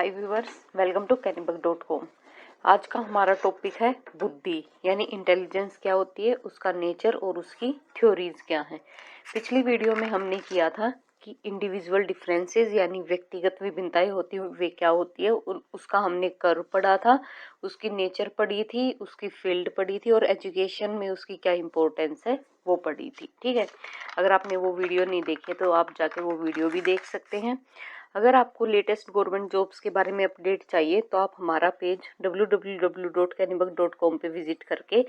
Hi viewers, welcome to cannybuck.com। आज का हमारा टॉपिक है बुद्धि यानी इंटेलिजेंस क्या होती है, उसका नेचर और उसकी थ्योरीज क्या हैं। पिछली वीडियो में हमने किया था कि इंडिविजुअल डिफरेंसेस यानी व्यक्तिगत विभिन्नताएं होती हैं वे क्या होती है, उसका हमने कर्व पढ़ा था, उसकी नेचर पढ़ी थी, उसकी फील्ड पढ़ी थी और एजुकेशन में उसकी क्या इंपॉर्टेंस है वो पढ़ी थी। ठीक है, अगर आपने वो वीडियो नहीं देखी तो आप जाके वो वीडियो भी देख सकते हैं। अगर आपको लेटेस्ट गवर्नमेंट जॉब्स के बारे में अपडेट चाहिए तो आप हमारा पेज www.cannybuck.com पे विजिट करके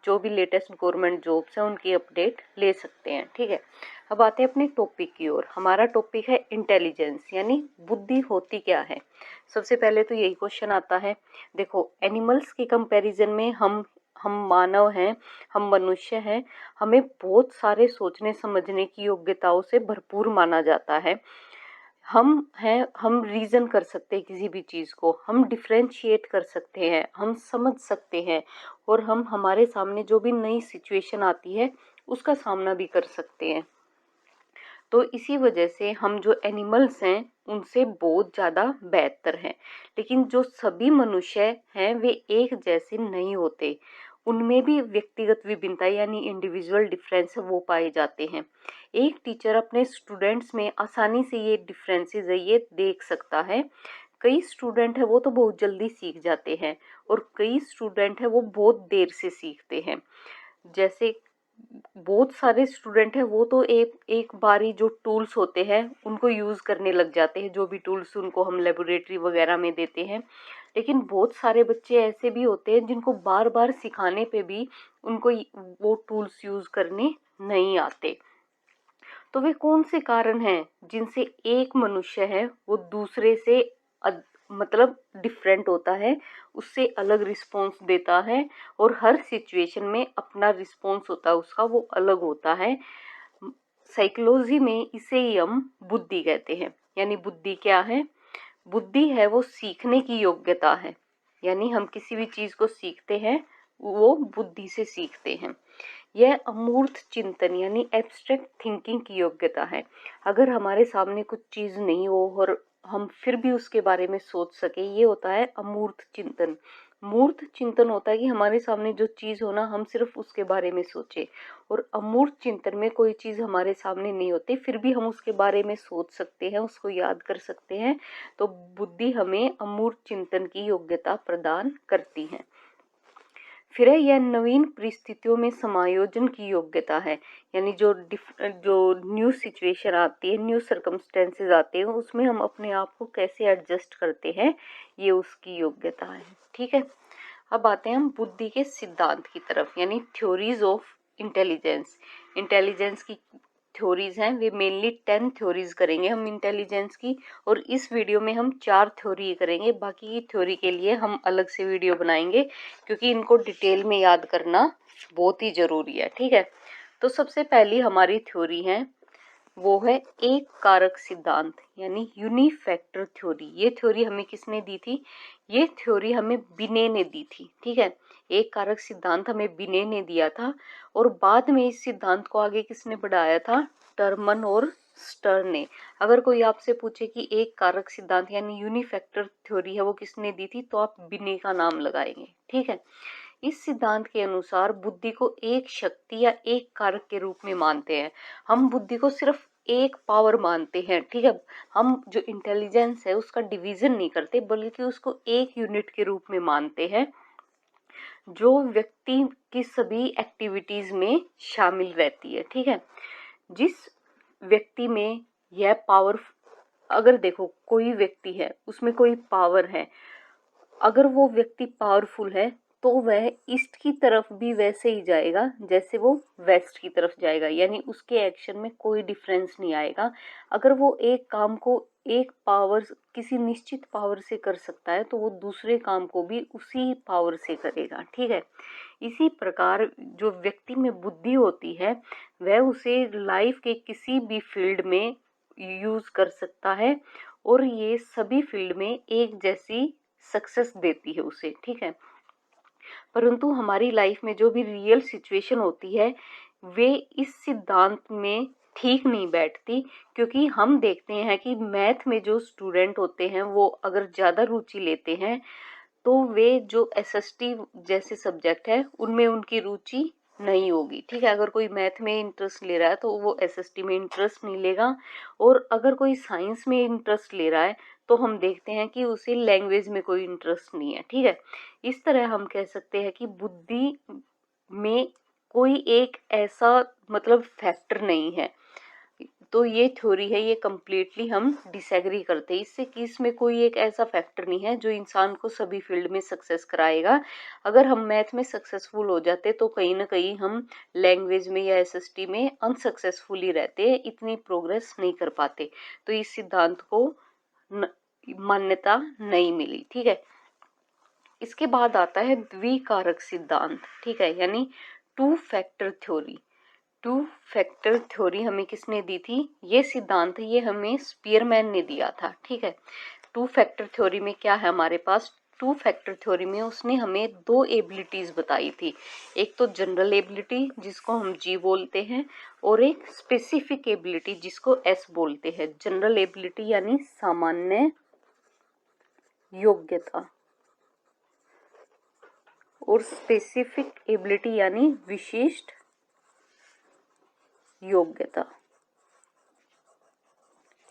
जो भी लेटेस्ट गवर्नमेंट जॉब्स हैं उनकी अपडेट ले सकते हैं। ठीक है, अब आते हैं अपने टॉपिक की ओर। हमारा टॉपिक है इंटेलिजेंस यानी बुद्धि होती क्या है। सबसे पहले तो यही क्वेश्चन आता है, देखो एनिमल्स के कंपैरिजन में हम मानव हैं, हम मनुष्य हैं, हमें बहुत सारे सोचने समझने की योग्यताओं से भरपूर माना जाता है। हम रीजन कर सकते हैं, किसी भी चीज को हम डिफरेंशिएट कर सकते हैं, हम समझ सकते हैं और हम हमारे सामने जो भी नई सिचुएशन आती है उसका सामना भी कर सकते हैं। तो इसी वजह से हम जो एनिमल्स हैं उनसे बहुत ज़्यादा बेहतर हैं। लेकिन जो सभी मनुष्य हैं वे एक जैसे नहीं होते, उनमें भी व्यक्तिगत विभिन्नता यानी इंडिविजुअल डिफरेंस वो पाए जाते हैं। एक टीचर अपने स्टूडेंट्स में आसानी से ये डिफरेंसेस है ये देख सकता है। कई स्टूडेंट है वो तो बहुत जल्दी सीख जाते हैं और कई स्टूडेंट है वो बहुत देर से सीखते हैं। जैसे बहुत सारे स्टूडेंट हैं वो तो एक एक बारी जो टूल्स होते हैं उनको यूज़ करने लग जाते हैं, जो भी टूल्स उनको हम लेबोरेटरी वगैरह में देते हैं। लेकिन बहुत सारे बच्चे ऐसे भी होते हैं जिनको बार बार सिखाने पे भी उनको वो टूल्स यूज़ करने नहीं आते। तो वे कौन से कारण हैं जिनसे एक मनुष्य है वो दूसरे से मतलब डिफरेंट होता है, उससे अलग रिस्पॉन्स देता है और हर सिचुएशन में अपना रिस्पॉन्स होता है उसका वो अलग होता है। साइकोलॉजी में इसे ही हम बुद्धि कहते हैं। यानी बुद्धि क्या है? बुद्धि है वो सीखने की योग्यता है, यानी हम किसी भी चीज को सीखते हैं वो बुद्धि से सीखते हैं। यह अमूर्त चिंतन यानी एब्स्ट्रैक्ट थिंकिंग की योग्यता है। अगर हमारे सामने कुछ चीज नहीं हो और हम फिर भी उसके बारे में सोच सके, ये होता है अमूर्त चिंतन। मूर्त चिंतन होता है कि हमारे सामने जो चीज हो ना हम सिर्फ उसके बारे में सोचे, और अमूर्त चिंतन में कोई चीज हमारे सामने नहीं होती फिर भी हम उसके बारे में सोच सकते हैं, उसको याद कर सकते हैं। तो बुद्धि हमें अमूर्त चिंतन की योग्यता प्रदान करती है। फिर है यह नवीन परिस्थितियों में समायोजन की योग्यता है, यानी जो न्यू सिचुएशन आती है, न्यू सर्कमस्टेंसेस आते हैं उसमें हम अपने आप को कैसे एडजस्ट करते हैं, ये उसकी योग्यता है। ठीक है, अब आते हैं हम बुद्धि के सिद्धांत की तरफ यानी थ्योरीज ऑफ इंटेलिजेंस। इंटेलिजेंस की थ्योरीज हैं, वे मेनली 10 थ्योरीज करेंगे हम इंटेलिजेंस की, और इस वीडियो में हम 4 थ्योरी करेंगे। बाकी की थ्योरी के लिए हम अलग से वीडियो बनाएंगे क्योंकि इनको डिटेल में याद करना बहुत ही जरूरी है। ठीक है, तो सबसे पहली हमारी थ्योरी है वो है एक कारक सिद्धांत यानी यूनिफैक्टर थ्योरी। ये थ्योरी हमें किसने दी थी? ये थ्योरी हमें बिने ने दी थी। ठीक है, एक कारक सिद्धांत हमें बिने ने दिया था और बाद में इस सिद्धांत को आगे किसने बढ़ाया था? टर्मन और स्टर ने। अगर कोई आपसे पूछे कि एक कारक सिद्धांत यानी यूनिफैक्टर थ्योरी है वो किसने दी थी, तो आप बिने का नाम लगाएंगे। ठीक है, इस सिद्धांत के अनुसार बुद्धि को एक शक्ति या एक कारक के रूप में मानते हैं। हम बुद्धि को सिर्फ एक पावर मानते हैं। ठीक है, हम जो इंटेलिजेंस है उसका डिवीजन नहीं करते बल्कि उसको एक यूनिट के रूप में मानते हैं जो व्यक्ति की सभी एक्टिविटीज में शामिल रहती है। ठीक है, जिस व्यक्ति में यह पावर, अगर देखो कोई व्यक्ति है उसमें कोई पावर है, अगर वो व्यक्ति पावरफुल है तो वह ईस्ट की तरफ भी वैसे ही जाएगा जैसे वो वेस्ट की तरफ जाएगा, यानी उसके एक्शन में कोई डिफरेंस नहीं आएगा। अगर वो एक काम को एक पावर, किसी निश्चित पावर से कर सकता है तो वो दूसरे काम को भी उसी पावर से करेगा। ठीक है, इसी प्रकार जो व्यक्ति में बुद्धि होती है वह उसे लाइफ के किसी भी फील्ड में यूज कर सकता है और ये सभी फील्ड में एक जैसी सक्सेस देती है उसे। ठीक है, परंतु हमारी लाइफ में जो भी रियल सिचुएशन होती है वे इस सिद्धांत में ठीक नहीं बैठती, क्योंकि हम देखते हैं कि मैथ में जो स्टूडेंट होते हैं वो अगर ज़्यादा रुचि लेते हैं तो वे जो एसएसटी जैसे सब्जेक्ट है उनमें उनकी रुचि नहीं होगी। ठीक है, अगर कोई मैथ में इंटरेस्ट ले रहा है तो वो एसएसटी में इंटरेस्ट नहीं लेगा, और अगर कोई साइंस में इंटरेस्ट ले रहा है तो हम देखते हैं कि उसे लैंग्वेज में कोई इंटरेस्ट नहीं है। ठीक है, इस तरह हम कह सकते हैं कि बुद्धि में कोई एक ऐसा मतलब फैक्टर नहीं है। तो ये थ्योरी है, ये कम्प्लीटली हम डिसएग्री करते हैं इससे कि इसमें कोई एक ऐसा फैक्टर नहीं है जो इंसान को सभी फील्ड में सक्सेस कराएगा। अगर हम मैथ में सक्सेसफुल हो जाते तो कहीं ना कहीं हम लैंग्वेज में या एसएसटी में अनसक्सेसफुल ही रहते, इतनी प्रोग्रेस नहीं कर पाते। तो इस सिद्धांत को मान्यता नहीं मिली। ठीक है, इसके बाद आता है द्विकारक सिद्धांत। ठीक है, यानी two factor theory. Two factor theory हमें किसने दी थी? ये सिद्धांत ये हमें स्पीयरमैन ने दिया था। ठीक है, टू फैक्टर थ्योरी में क्या है हमारे पास? टू फैक्टर थ्योरी में उसने हमें दो एबिलिटीज बताई थी, एक तो जनरल एबिलिटी जिसको हम जी बोलते हैं, और एक स्पेसिफिक एबिलिटी जिसको एस बोलते हैं। जनरल एबिलिटी यानी सामान्य योग्यता, और स्पेसिफिक एबिलिटी यानी विशिष्ट योग्यता।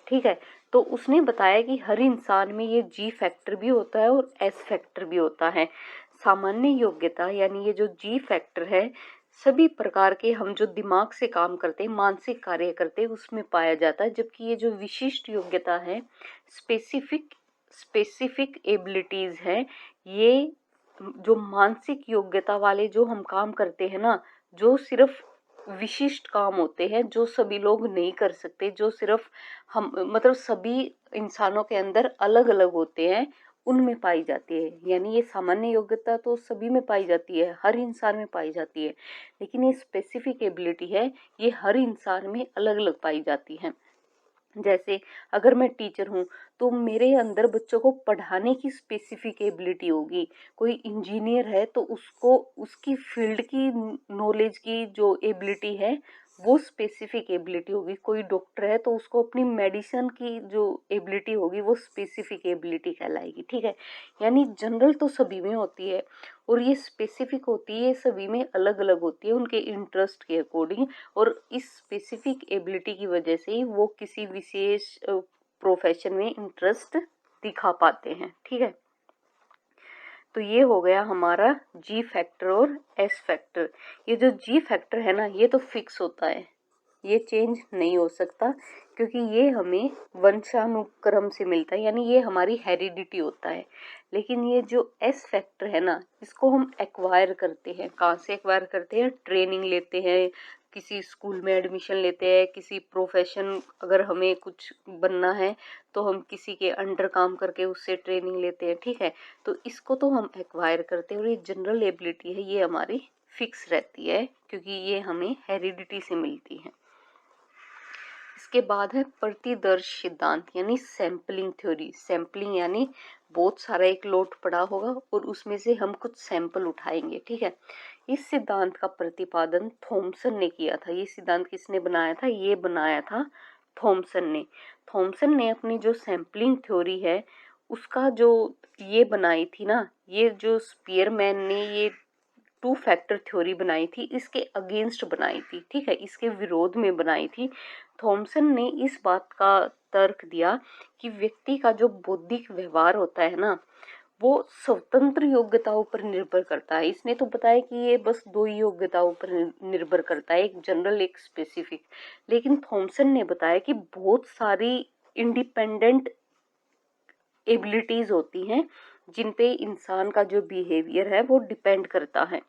ठीक है, तो उसने बताया कि हर इंसान में ये जी फैक्टर भी होता है और एस फैक्टर भी होता है। सामान्य योग्यता यानी ये जो जी फैक्टर है सभी प्रकार के हम जो दिमाग से काम करते हैं, मानसिक कार्य करते हैं, उसमें पाया जाता है। जबकि ये जो विशिष्ट योग्यता है, स्पेसिफिक एबिलिटीज है, ये जो मानसिक योग्यता वाले जो हम काम करते हैं ना, जो सिर्फ विशिष्ट काम होते हैं जो सभी लोग नहीं कर सकते, जो सिर्फ हम मतलब सभी इंसानों के अंदर अलग अलग होते हैं, उनमें पाई जाती है। यानी ये सामान्य योग्यता तो सभी में पाई जाती है, हर इंसान में पाई जाती है, लेकिन ये स्पेसिफिक एबिलिटी है, ये हर इंसान में अलग अलग पाई जाती है। जैसे अगर मैं टीचर हूँ तो मेरे अंदर बच्चों को पढ़ाने की स्पेसिफिक एबिलिटी होगी। कोई इंजीनियर है तो उसको उसकी फील्ड की नॉलेज की जो एबिलिटी है वो स्पेसिफिक एबिलिटी होगी। कोई डॉक्टर है तो उसको अपनी मेडिसिन की जो एबिलिटी होगी वो स्पेसिफिक एबिलिटी कहलाएगी। ठीक है, यानी जनरल तो सभी में होती है और ये स्पेसिफिक होती है, सभी में अलग अलग होती है उनके इंटरेस्ट के अकॉर्डिंग, और इस स्पेसिफिक एबिलिटी की वजह से ही वो किसी विशेष प्रोफेशन में इंटरेस्ट दिखा पाते हैं। ठीक है, तो ये हो गया हमारा जी फैक्टर और एस फैक्टर। ये जो जी फैक्टर है ना, ये तो फिक्स होता है, ये चेंज नहीं हो सकता, क्योंकि ये हमें वंशानुक्रम से मिलता है, यानी ये हमारी हेरिडिटी होता है। लेकिन ये जो एस फैक्टर है ना, इसको हम एक्वायर करते हैं। कहाँ से एक्वायर करते हैं? ट्रेनिंग लेते हैं, किसी स्कूल में एडमिशन लेते हैं, किसी प्रोफेशन अगर हमें कुछ बनना है तो हम किसी के अंडर काम करके उससे ट्रेनिंग लेते हैं। ठीक है, तो इसको तो हम एक्वायर करते हैं, और ये जनरल एबिलिटी है, ये हमारी फिक्स रहती है क्योंकि ये हमें हेरिडिटी से मिलती है। इसके बाद है प्रतिदर्श सिद्धांत यानी सैम्पलिंग थ्योरी। सैम्पलिंग यानी बहुत सारा एक लोट पड़ा होगा और उसमें से हम कुछ सैंपल उठाएंगे। ठीक है, इस सिद्धांत का प्रतिपादन थॉमसन ने किया था। ये सिद्धांत किसने बनाया था? ये बनाया था थॉमसन ने। थॉमसन ने अपनी जो सैम्पलिंग थ्योरी है उसका जो ये बनाई थी ना, ये जो स्पीयरमैन ने ये टू फैक्टर थ्योरी बनाई थी, इसके अगेंस्ट बनाई थी। ठीक है, इसके विरोध में बनाई थी। थॉमसन ने इस बात का तर्क दिया कि व्यक्ति का जो बौद्धिक व्यवहार होता है ना, वो स्वतंत्र योग्यताओं पर निर्भर करता है। इसने तो बताया कि ये बस दो ही योग्यताओं पर निर्भर करता है, एक जनरल एक स्पेसिफिक। लेकिन थॉमसन ने बताया कि बहुत सारी इंडिपेंडेंट एबिलिटीज होती हैं जिन पे इंसान का जो बिहेवियर है वो डिपेंड करता है।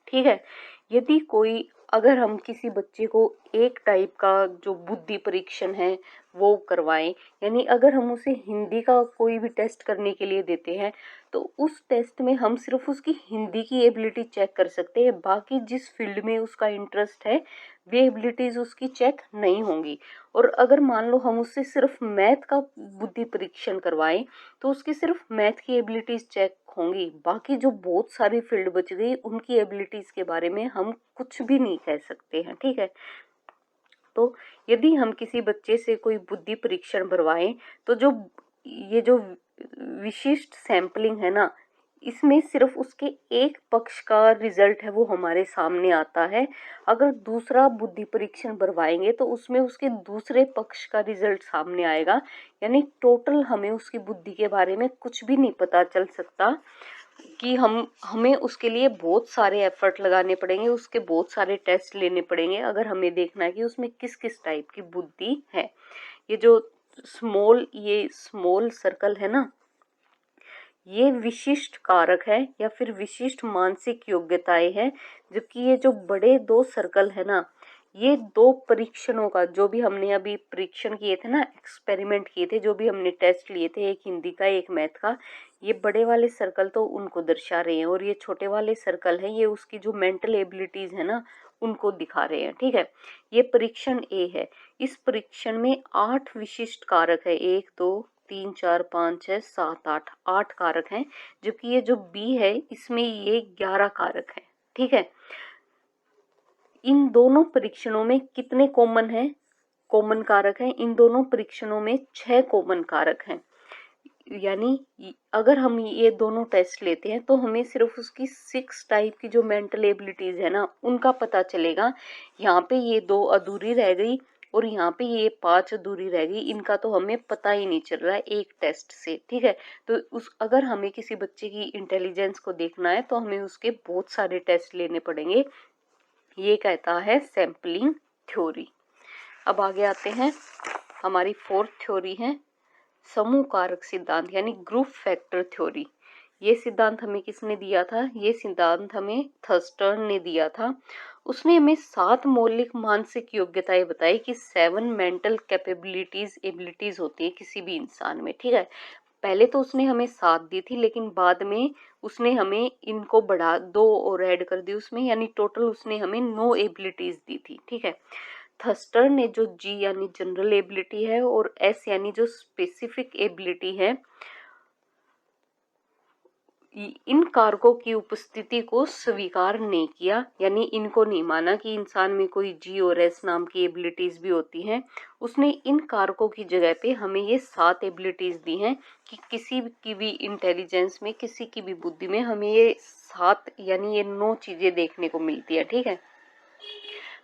ठीक है, यदि कोई अगर हम किसी बच्चे को एक टाइप का जो बुद्धि परीक्षण है वो करवाएं, यानी अगर हम उसे हिंदी का कोई भी टेस्ट करने के लिए देते हैं तो उस टेस्ट में हम सिर्फ उसकी हिंदी की एबिलिटी चेक कर सकते हैं, बाकी जिस फील्ड में उसका इंटरेस्ट है वे एबिलिटीज उसकी चेक नहीं होंगी। और अगर मान लो हम उससे सिर्फ मैथ का बुद्धि परीक्षण करवाएं तो उसकी सिर्फ मैथ की एबिलिटीज चेक होंगी, बाकी जो बहुत सारी फील्ड बच गई उनकी एबिलिटीज के बारे में हम कुछ भी नहीं कह सकते हैं। ठीक है, तो यदि हम किसी बच्चे से कोई बुद्धि परीक्षण भरवाएं तो जो ये जो विशिष्ट सैंपलिंग है ना, इसमें सिर्फ उसके एक पक्ष का रिजल्ट है वो हमारे सामने आता है। अगर दूसरा बुद्धि परीक्षण भरवाएंगे तो उसमें उसके दूसरे पक्ष का रिजल्ट सामने आएगा, यानी टोटल हमें उसकी बुद्धि के बारे में कुछ भी नहीं पता चल सकता कि हमें उसके लिए बहुत सारे एफर्ट लगाने पड़ेंगे, उसके बहुत सारे टेस्ट लेने पड़ेंगे अगर हमें देखना है कि उसमें किस किस टाइप की बुद्धि है। ये जो स्मॉल सर्कल है ना, ये विशिष्ट कारक है या फिर विशिष्ट मानसिक योग्यताएं हैं, जबकि ये जो बड़े दो सर्कल है ना, ये दो परीक्षणों का जो भी हमने अभी परीक्षण किए थे ना, एक्सपेरिमेंट किए थे, जो भी हमने टेस्ट लिए थे, एक हिंदी का एक मैथ का, ये बड़े वाले सर्कल तो उनको दर्शा रहे हैं और ये छोटे वाले सर्कल है ये उसकी जो मेंटल एबिलिटीज है ना उनको दिखा रहे हैं। ठीक है, ये परीक्षण ए है। इस परीक्षण में 8 विशिष्ट कारक है, 1 2 3 4 5 6 7 8 कारक हैं, जबकि ये जो बी है इसमें ये 11 कारक हैं। ठीक है, इन दोनों परीक्षणों में कितने कॉमन कारक हैं? इन दोनों परीक्षणों में 6 कॉमन कारक हैं। यानी अगर हम ये दोनों टेस्ट लेते हैं तो हमें सिर्फ उसकी 6 टाइप की जो मेंटल एबिलिटीज है ना उनका पता चलेगा। यहाँ पे ये 2 अधूरी रह गई और यहाँ पे ये 5 अधूरी रह गई, इनका तो हमें पता ही नहीं चल रहा है एक टेस्ट से। ठीक है, तो अगर हमें किसी बच्चे की इंटेलिजेंस को देखना है तो हमें उसके बहुत सारे टेस्ट लेने पड़ेंगे। ये कहता है सैम्पलिंग थ्योरी। अब आगे आते हैं, हमारी 4th थ्योरी है समूह कारक सिद्धांत यानी ग्रुप फैक्टर थ्योरी। ये सिद्धांत हमें किसने दिया था? ये सिद्धांत हमें थर्स्टन ने दिया था। उसने हमें 7 मौलिक मानसिक योग्यताएं बताई कि 7 मेंटल एबिलिटीज होती है किसी भी इंसान में। ठीक है, पहले तो उसने हमें 7 दी थी, लेकिन बाद में उसने हमें इनको बढ़ा 2 और ऐड कर दी उसमें, यानी टोटल उसने हमें 9 एबिलिटीज दी थी। ठीक है, थर्स्टर ने जो जी यानी जनरल एबिलिटी है और एस यानी जो स्पेसिफिक एबिलिटी है, इन कारकों की उपस्थिति को स्वीकार नहीं किया, यानी इनको नहीं माना कि इंसान में कोई जी और एस नाम की एबिलिटीज भी होती हैं। उसने इन कारकों की जगह पे हमें ये 7 एबिलिटीज दी हैं कि किसी की भी इंटेलिजेंस में, किसी की भी बुद्धि में हमें ये 7 यानी ये 9 चीजें देखने को मिलती है। ठीक है,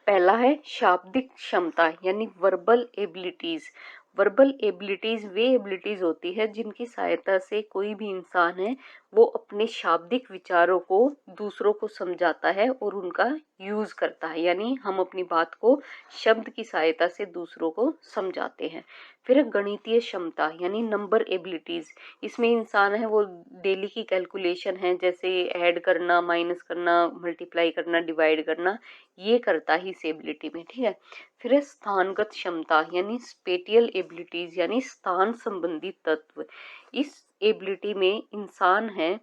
पहला है शाब्दिक क्षमता यानी वर्बल एबिलिटीज। वर्बल एबिलिटीज वे एबिलिटीज होती है जिनकी सहायता से कोई भी इंसान है वो अपने शाब्दिक विचारों को दूसरों को समझाता है और उनका यूज करता है, यानी हम अपनी बात को शब्द की सहायता से दूसरों को समझाते हैं। फिर गणितीय क्षमता यानी नंबर एबिलिटीज, इसमें इंसान है वो डेली की कैलकुलेशन है, जैसे ऐड करना, माइनस करना, मल्टीप्लाई करना, डिवाइड करना, ये करता ही इस एबिलिटी में। ठीक है, फिर है स्थानगत क्षमता यानी स्पेटियल एबिलिटीज यानी स्थान संबंधी तत्व। इस एबिलिटी में इंसान है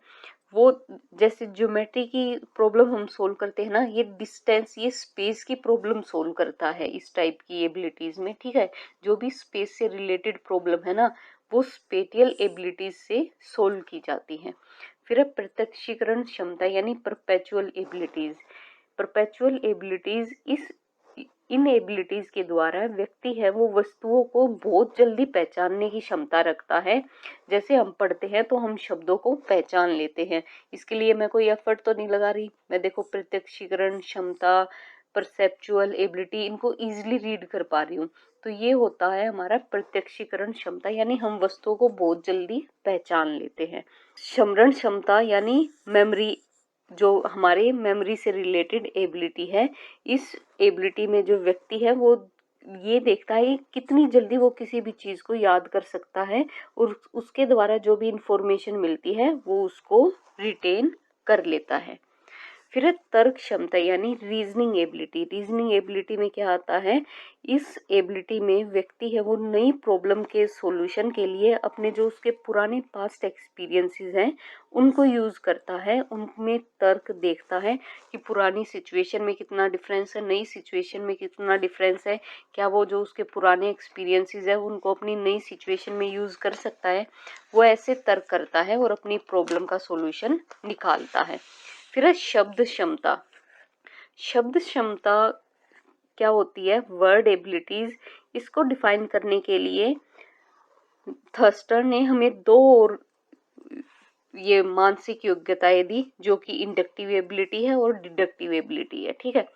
वो जैसे ज्योमेट्री की प्रॉब्लम हम सोल्व करते हैं ना, ये डिस्टेंस, ये स्पेस की प्रॉब्लम सोल्व करता है इस टाइप की एबिलिटीज में। ठीक है, जो भी स्पेस से रिलेटेड प्रॉब्लम है ना वो स्पेटियल एबिलिटीज से सोल्व की जाती है। फिर है प्रत्यक्षीकरण क्षमता यानी परपेचुअल एबिलिटीज। परपेचुअल एबिलिटीज इन एबिलिटीज के द्वारा व्यक्ति है वो वस्तुओं को बहुत जल्दी पहचानने की क्षमता रखता है। जैसे हम पढ़ते हैं तो हम शब्दों को पहचान लेते हैं, इसके लिए मैं कोई एफर्ट तो नहीं लगा रही, मैं देखो प्रत्यक्षीकरण क्षमता, परसेप्चुअल एबिलिटी, इनको इजीली रीड कर पा रही हूँ। तो ये होता है हमारा प्रत्यक्षीकरण क्षमता, यानी हम वस्तुओं को बहुत जल्दी पहचान लेते हैं। स्मरण क्षमता यानी मेमोरी, जो हमारे मेमोरी से रिलेटेड एबिलिटी है। इस एबिलिटी में जो व्यक्ति है वो ये देखता है कितनी जल्दी वो किसी भी चीज को याद कर सकता है और उसके द्वारा जो भी इंफॉर्मेशन मिलती है वो उसको रिटेन कर लेता है। फिर है तर्क क्षमता यानी रीजनिंग एबिलिटी। रीजनिंग एबिलिटी में क्या आता है, इस एबिलिटी में व्यक्ति है वो नई प्रॉब्लम के सॉल्यूशन के लिए अपने जो उसके पुराने पास्ट एक्सपीरियंसेस हैं उनको यूज करता है, उनमें तर्क देखता है कि पुरानी सिचुएशन में कितना डिफरेंस है, नई सिचुएशन में कितना डिफरेंस है, क्या वो जो उसके पुराने एक्सपीरियंसेस है उनको अपनी नई सिचुएशन में यूज कर सकता है। वो ऐसे तर्क करता है और अपनी प्रॉब्लम का सॉल्यूशन निकालता है। फिर है शब्द क्षमता। शब्द क्षमता क्या होती है वर्ड एबिलिटीज, इसको डिफाइन करने के लिए थर्स्टर ने हमें दो और ये मानसिक योग्यताएं दी, जो कि इंडक्टिव एबिलिटी है और डिडक्टिव एबिलिटी है। ठीक है,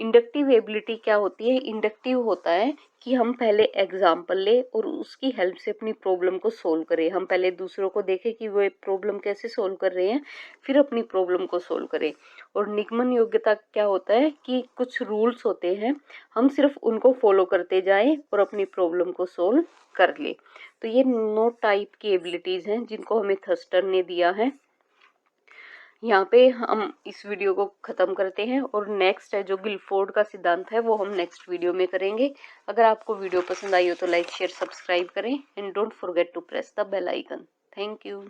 इंडक्टिव एबिलिटी क्या होती है? इंडक्टिव होता है कि हम पहले एग्जाम्पल ले और उसकी हेल्प से अपनी प्रॉब्लम को सोल्व करें। हम पहले दूसरों को देखें कि वो प्रॉब्लम कैसे सोल्व कर रहे हैं, फिर अपनी प्रॉब्लम को सोल्व करें। और निगमन योग्यता क्या होता है कि कुछ रूल्स होते हैं, हम सिर्फ उनको फॉलो करते जाएं और अपनी प्रॉब्लम को सोल्व कर ले। तो ये 9 टाइप की एबिलिटीज हैं जिनको हमें थर्स्टर ने दिया है। यहाँ पे हम इस वीडियो को खत्म करते हैं और नेक्स्ट है जो गिलफोर्ड का सिद्धांत है वो हम नेक्स्ट वीडियो में करेंगे। अगर आपको वीडियो पसंद आई हो तो लाइक शेयर सब्सक्राइब करें and don't forget to press the bell icon. Thank you.